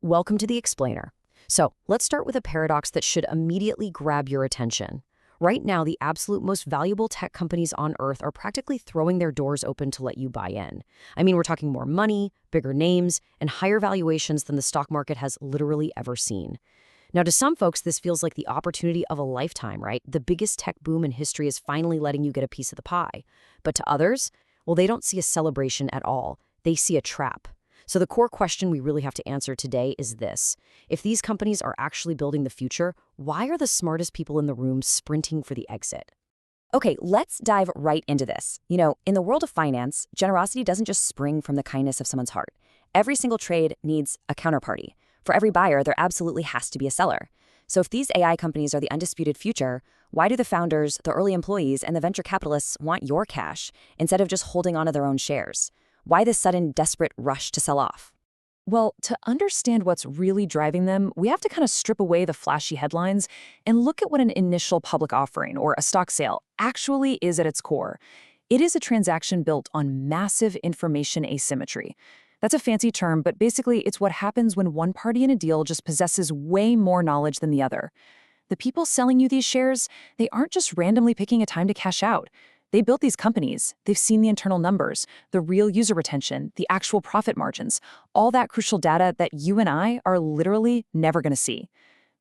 Welcome to the Explainer. So, let's start with a paradox that should immediately grab your attention. Right now, the absolute most valuable tech companies on Earth are practically throwing their doors open to let you buy in. I mean, we're talking more money, bigger names, and higher valuations than the stock market has literally ever seen. Now, to some folks, this feels like the opportunity of a lifetime, right? The biggest tech boom in history is finally letting you get a piece of the pie. But to others, well, they don't see a celebration at all. They see a trap. So the core question we really have to answer today is this. If these companies are actually building the future, why are the smartest people in the room sprinting for the exit? Okay, let's dive right into this. In the world of finance, generosity doesn't just spring from the kindness of someone's heart. Every single trade needs a counterparty. For every buyer, there absolutely has to be a seller. So if these AI companies are the undisputed future, why do the founders, the early employees, and the venture capitalists want your cash instead of just holding onto their own shares? Why this sudden, desperate rush to sell off? Well, to understand what's really driving them, we have to kind of strip away the flashy headlines and look at what an initial public offering or a stock sale actually is at its core. It is a transaction built on massive information asymmetry. That's a fancy term, but basically it's what happens when one party in a deal just possesses way more knowledge than the other. The people selling you these shares, they aren't just randomly picking a time to cash out. They built these companies. They've seen the internal numbers, the real user retention, the actual profit margins, all that crucial data that you and I are literally never going to see.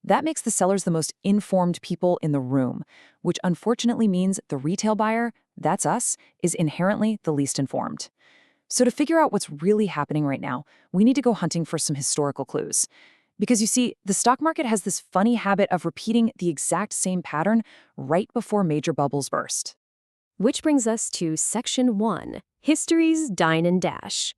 That makes the sellers the most informed people in the room, which unfortunately means the retail buyer, that's us, is inherently the least informed. So to figure out what's really happening right now, we need to go hunting for some historical clues. Because you see, the stock market has this funny habit of repeating the exact same pattern right before major bubbles burst. Which brings us to Section 1, History's Dine and Dash.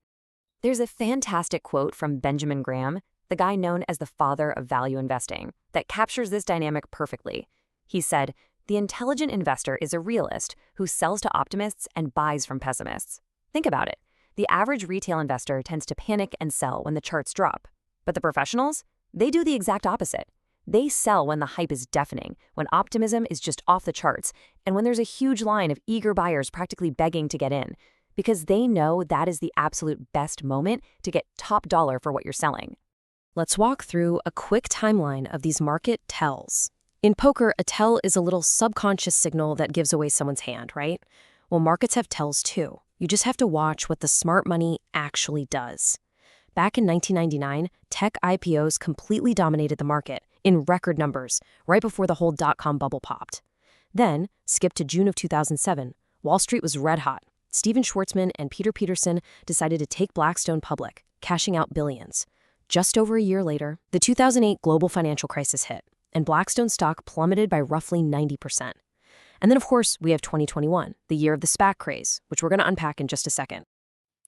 There's a fantastic quote from Benjamin Graham, the guy known as the father of value investing, that captures this dynamic perfectly. He said, "The intelligent investor is a realist who sells to optimists and buys from pessimists." Think about it. The average retail investor tends to panic and sell when the charts drop. But the professionals? They do the exact opposite. They sell when the hype is deafening, when optimism is just off the charts, and when there's a huge line of eager buyers practically begging to get in, because they know that is the absolute best moment to get top dollar for what you're selling. Let's walk through a quick timeline of these market tells. In poker, a tell is a little subconscious signal that gives away someone's hand, right? Well, markets have tells too. You just have to watch what the smart money actually does. Back in 1999, tech IPOs completely dominated the market in record numbers, right before the whole dot-com bubble popped. Then, skip to June of 2007, Wall Street was red hot. Steven Schwartzman and Peter Peterson decided to take Blackstone public, cashing out billions. Just over a year later, the 2008 global financial crisis hit, and Blackstone stock plummeted by roughly 90%. And then, of course, we have 2021, the year of the SPAC craze, which we're going to unpack in just a second.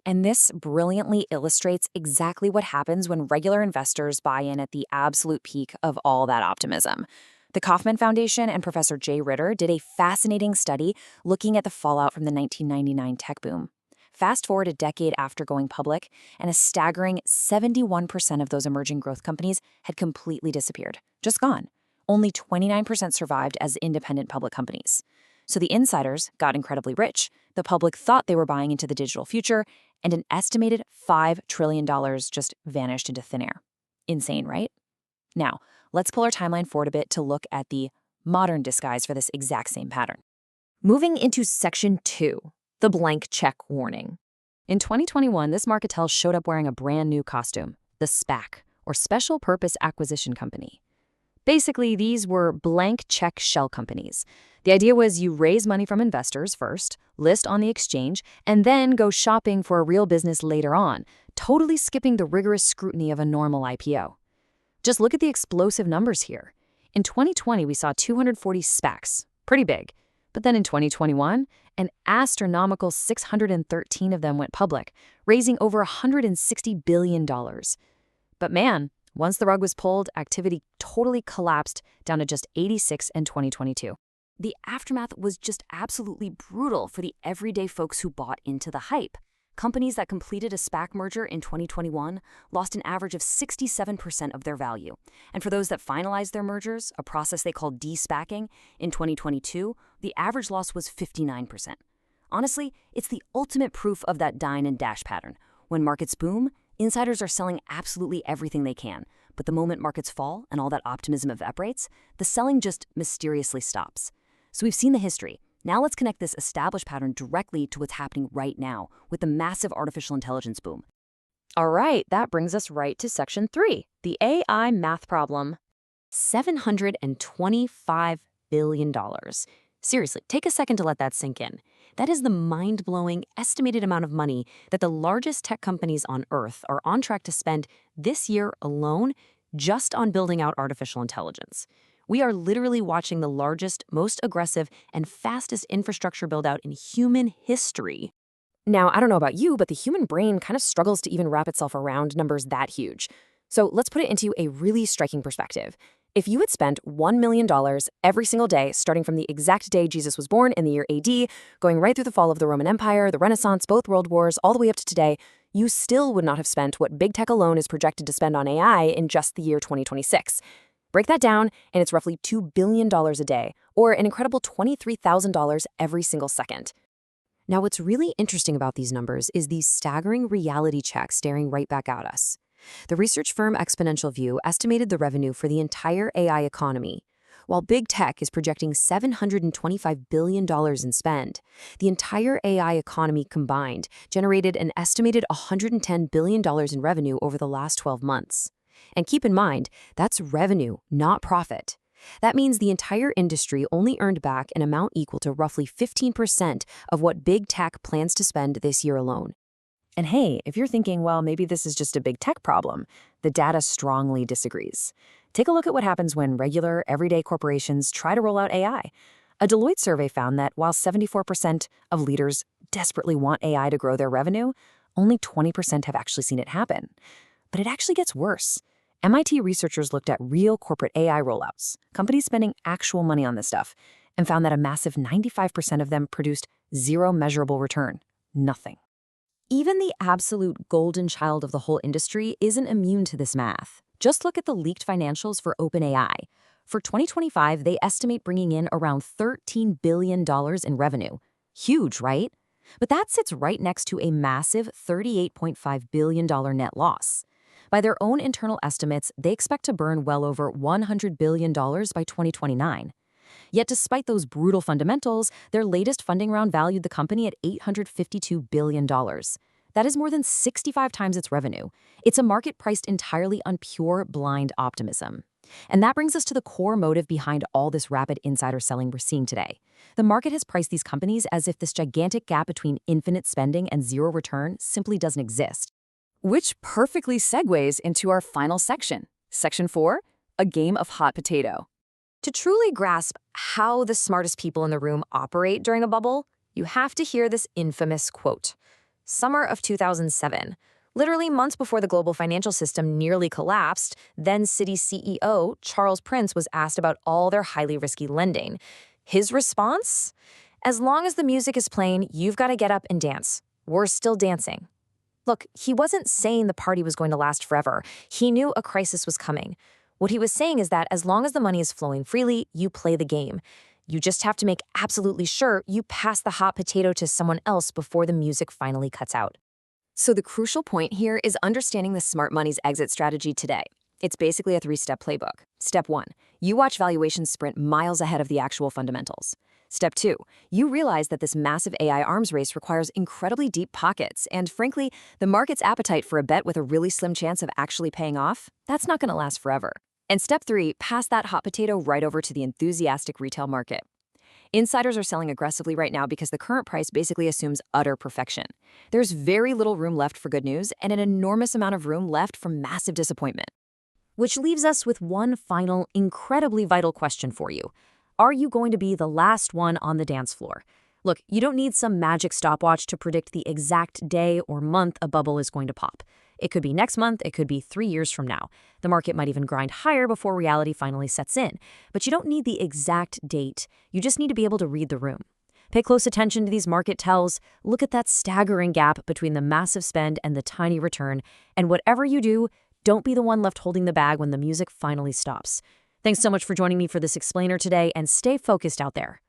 And this brilliantly illustrates exactly what happens when regular investors buy in at the absolute peak of all that optimism. The Kauffman Foundation and Professor Jay Ritter did a fascinating study looking at the fallout from the 1999 tech boom. Fast forward a decade after going public, and a staggering 71% of those emerging growth companies had completely disappeared, just gone. Only 29% survived as independent public companies. So the insiders got incredibly rich, the public thought they were buying into the digital future, and an estimated $5 trillion just vanished into thin air. Insane, right? Now, let's pull our timeline forward a bit to look at the modern disguise for this exact same pattern. Moving into Section 2, the blank check warning. In 2021, this market tell showed up wearing a brand new costume, the SPAC, or Special Purpose Acquisition Company. Basically, these were blank check shell companies. The idea was you raise money from investors first, list on the exchange, and then go shopping for a real business later on, totally skipping the rigorous scrutiny of a normal IPO. Just look at the explosive numbers here. In 2020, we saw 240 SPACs, pretty big. But then in 2021, an astronomical 613 of them went public, raising over $160 billion. But man, once the rug was pulled, activity totally collapsed down to just 86 in 2022. The aftermath was just absolutely brutal for the everyday folks who bought into the hype. Companies that completed a SPAC merger in 2021 lost an average of 67% of their value. And for those that finalized their mergers, a process they called de-SPACing, in 2022, the average loss was 59%. Honestly, it's the ultimate proof of that dine and dash pattern. When markets boom, Insiders are selling absolutely everything they can, but the moment markets fall and all that optimism evaporates, the selling just mysteriously stops. So we've seen the history. Now let's connect this established pattern directly to what's happening right now with the massive artificial intelligence boom. All right, that brings us right to section 3, the AI math problem. $725 billion. Seriously, take a second to let that sink in. That is the mind-blowing estimated amount of money that the largest tech companies on Earth are on track to spend this year alone just on building out artificial intelligence. We are literally watching the largest, most aggressive, and fastest infrastructure build-out in human history. Now, I don't know about you, but the human brain kind of struggles to even wrap itself around numbers that huge. So let's put it into a really striking perspective. If you had spent $1 million every single day, starting from the exact day Jesus was born in the year AD, going right through the fall of the Roman Empire, the Renaissance, both world wars, all the way up to today, you still would not have spent what big tech alone is projected to spend on AI in just the year 2026. Break that down, and it's roughly $2 billion a day, or an incredible $23,000 every single second. Now, what's really interesting about these numbers is the staggering reality check staring right back at us. The research firm Exponential View estimated the revenue for the entire AI economy. While big tech is projecting $725 billion in spend, the entire AI economy combined generated an estimated $110 billion in revenue over the last 12 months. And keep in mind, that's revenue, not profit. That means the entire industry only earned back an amount equal to roughly 15% of what big tech plans to spend this year alone. And hey, if you're thinking, well, maybe this is just a big tech problem, the data strongly disagrees. Take a look at what happens when regular, everyday corporations try to roll out AI. A Deloitte survey found that while 74% of leaders desperately want AI to grow their revenue, only 20% have actually seen it happen. But it actually gets worse. MIT researchers looked at real corporate AI rollouts, companies spending actual money on this stuff, and found that a massive 95% of them produced zero measurable return. Nothing. Even the absolute golden child of the whole industry isn't immune to this math. Just look at the leaked financials for OpenAI. For 2025, they estimate bringing in around $13 billion in revenue. Huge, right? But that sits right next to a massive $38.5 billion net loss. By their own internal estimates, they expect to burn well over $100 billion by 2029. Yet despite those brutal fundamentals, their latest funding round valued the company at $852 billion. That is more than 65 times its revenue. It's a market priced entirely on pure, blind optimism. And that brings us to the core motive behind all this rapid insider selling we're seeing today. The market has priced these companies as if this gigantic gap between infinite spending and zero return simply doesn't exist. Which perfectly segues into our final section. Section 4, a game of hot potato. To truly grasp how the smartest people in the room operate during a bubble, you have to hear this infamous quote. Summer of 2007. Literally months before the global financial system nearly collapsed, then Citi CEO Charles Prince was asked about all their highly risky lending. His response? As long as the music is playing, you've got to get up and dance. We're still dancing. Look, he wasn't saying the party was going to last forever. He knew a crisis was coming. What he was saying is that as long as the money is flowing freely, you play the game. You just have to make absolutely sure you pass the hot potato to someone else before the music finally cuts out. So the crucial point here is understanding the smart money's exit strategy today. It's basically a 3-step playbook. Step 1, you watch valuations sprint miles ahead of the actual fundamentals. Step 2, you realize that this massive AI arms race requires incredibly deep pockets, and frankly, the market's appetite for a bet with a really slim chance of actually paying off, that's not going to last forever. And step 3, pass that hot potato right over to the enthusiastic retail market. Insiders are selling aggressively right now because the current price basically assumes utter perfection. There's very little room left for good news and an enormous amount of room left for massive disappointment. Which leaves us with one final, incredibly vital question for you. Are you going to be the last one on the dance floor? Look, you don't need some magic stopwatch to predict the exact day or month a bubble is going to pop. It could be next month, it could be 3 years from now. The market might even grind higher before reality finally sets in. But you don't need the exact date. You just need to be able to read the room. Pay close attention to these market tells. Look at that staggering gap between the massive spend and the tiny return. And whatever you do, don't be the one left holding the bag when the music finally stops. Thanks so much for joining me for this explainer today, and stay focused out there.